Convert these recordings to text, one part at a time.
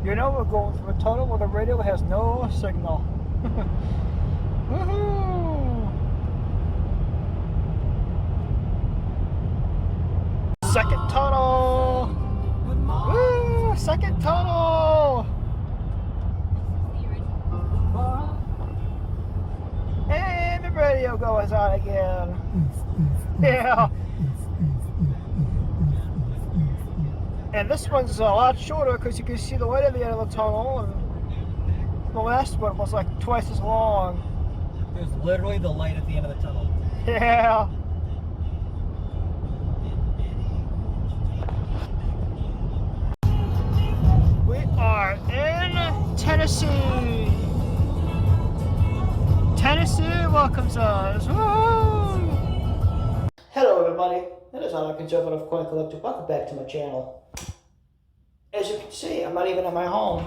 You know we're going through a tunnel where the radio has no signal. Woohoo! Second tunnel! Woo! Second tunnel! And the radio goes on again. Yeah. And this one's a lot shorter because you can see the light at the end of the tunnel, and the last one was like twice as long. There's literally the light at the end of the tunnel. Yeah. We are in Tennessee. Tennessee welcomes us. Woo! Hello everybody, it is Honor Conservative Coin Collector. Welcome back to my channel. As you can see, I'm not even in my home.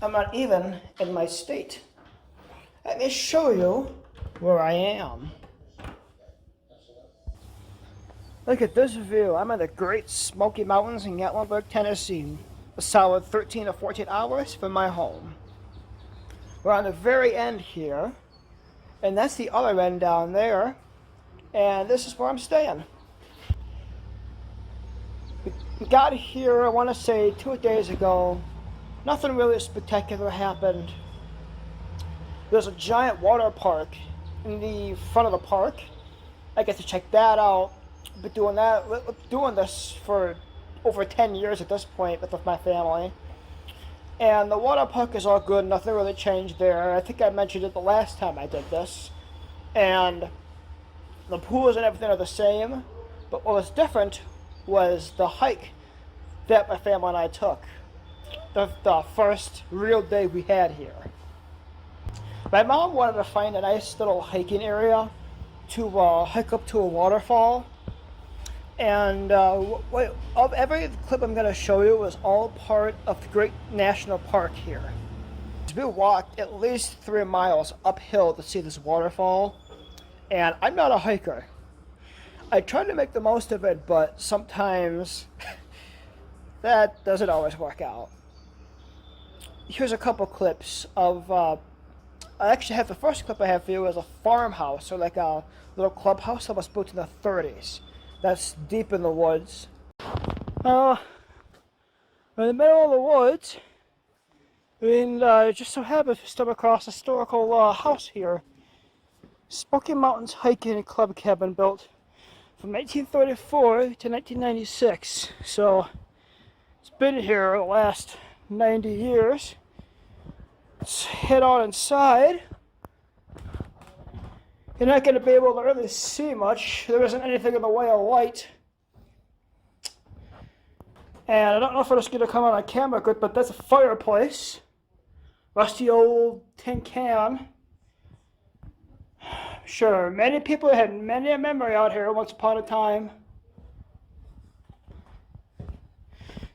I'm not even in my state. Let me show you where I am. Look at this view. I'm in the Great Smoky Mountains in Gatlinburg, Tennessee. A solid 13 to 14 hours from my home. We're on the very end here, and that's the other end down there, and this is where I'm staying. We got here, I want to say 2 days ago. Nothing really spectacular happened. There's a giant water park in the front of the park. I get to check that out. Been doing this for over 10 years at this point with my family. And the water park is all good, nothing really changed there. I think I mentioned it the last time I did this. And the pools and everything are the same, but what was different was the hike that my family and I took. The first real day we had here. My mom wanted to find a nice little hiking area to hike up to a waterfall. And of every clip I'm going to show you was all part of the Great National Park here. We walked at least 3 miles uphill to see this waterfall, and I'm not a hiker. I try to make the most of it, but sometimes that doesn't always work out. Here's a couple clips of, I actually have the first clip I have for you is a farmhouse, or like a little clubhouse that was built in the 30s. That's deep in the woods. We're in the middle of the woods, and just so happens to stumble across a historical house here. Smoky Mountains Hiking Club Cabin, built from 1934 to 1996. So it's been here the last 90 years. Let's head on inside. You're not going to be able to really see much. There isn't anything in the way of light. And I don't know if it's going to come on camera good, but that's a fireplace. Rusty old tin can. Sure, many people had many a memory out here once upon a time.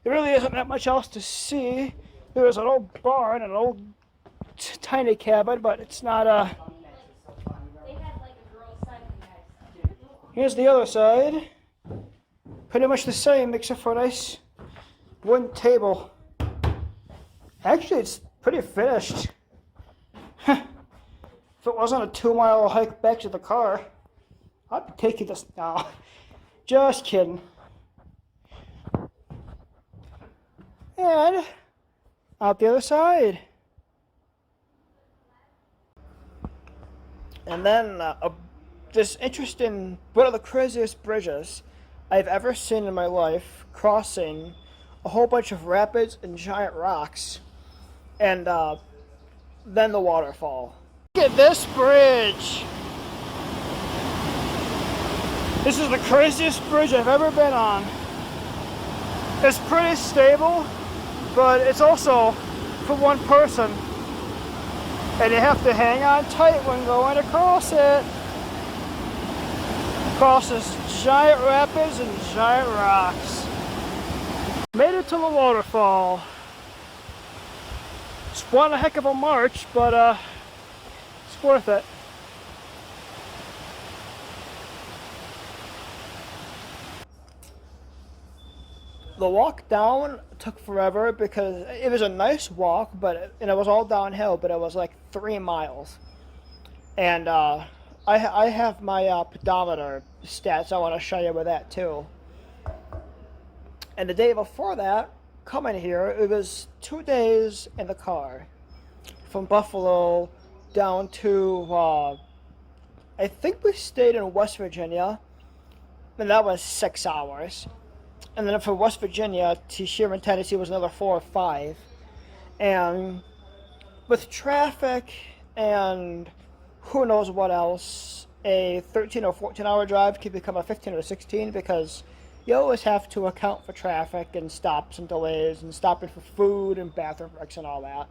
There really isn't that much else to see. There's an old barn, an old tiny cabin, but it's not a... Here's the other side. Pretty much the same, except for a nice wooden table. Actually, it's pretty finished. If it wasn't a 2-mile hike back to the car, I'd be taking this now. Just kidding. And out the other side. And then this interesting, one of the craziest bridges I've ever seen in my life, crossing a whole bunch of rapids and giant rocks, and then the waterfall. Look at this bridge. This is the craziest bridge I've ever been on. It's pretty stable, but it's also for one person, and you have to hang on tight when going across it. Crosses giant rapids and giant rocks. Made it to the waterfall. It's one heck of a march, but it's worth it. The walk down took forever because it was a nice walk, and it was all downhill, but it was like 3 miles. And I have my pedometer stats I want to show you with that too. And the day before that, coming here, it was 2 days in the car from Buffalo down to, I think we stayed in West Virginia, and that was 6 hours. And then from West Virginia to here in Tennessee was another 4 or 5. And with traffic and who knows what else, a 13 or 14 hour drive could become a 15 or 16 because you always have to account for traffic and stops and delays and stopping for food and bathroom breaks and all that.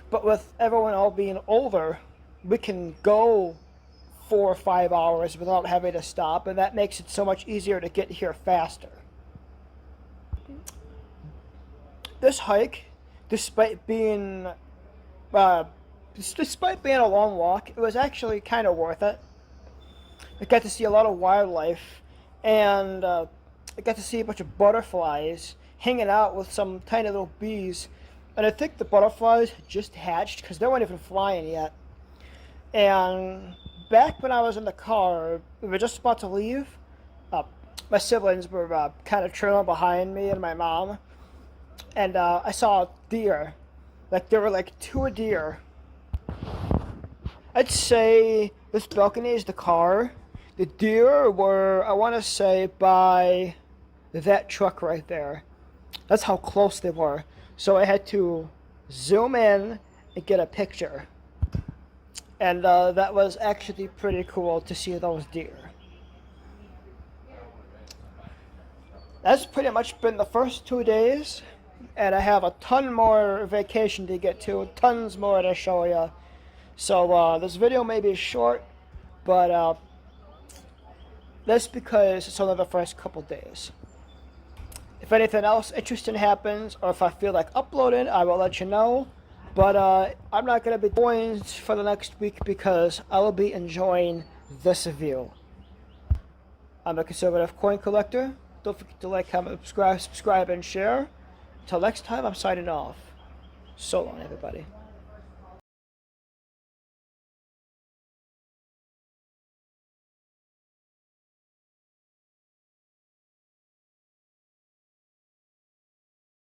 But with everyone all being older, we can go 4 or 5 hours without having to stop, and that makes it so much easier to get here faster. This hike, despite being a long walk, it was actually kind of worth it. I got to see a lot of wildlife, and I got to see a bunch of butterflies hanging out with some tiny little bees. And I think the butterflies had just hatched because they weren't even flying yet. And back when I was in the car, we were just about to leave. My siblings were kind of trailing behind me and my mom. And I saw a deer. Like, there were like 2 deer. I'd say this balcony is the car. The deer were, I want to say, by that truck right there. That's how close they were. So I had to zoom in and get a picture. And that was actually pretty cool to see those deer. That's pretty much been the first 2 days. And I have a ton more vacation to get to, tons more to show you. So this video may be short, but that's because it's only the first couple days. If anything else interesting happens, or if I feel like uploading, I will let you know. But I'm not going to be doing for the next week because I will be enjoying this view. I'm a conservative coin collector. Don't forget to like, comment, subscribe, and share. Until next time, I'm signing off. So long, everybody.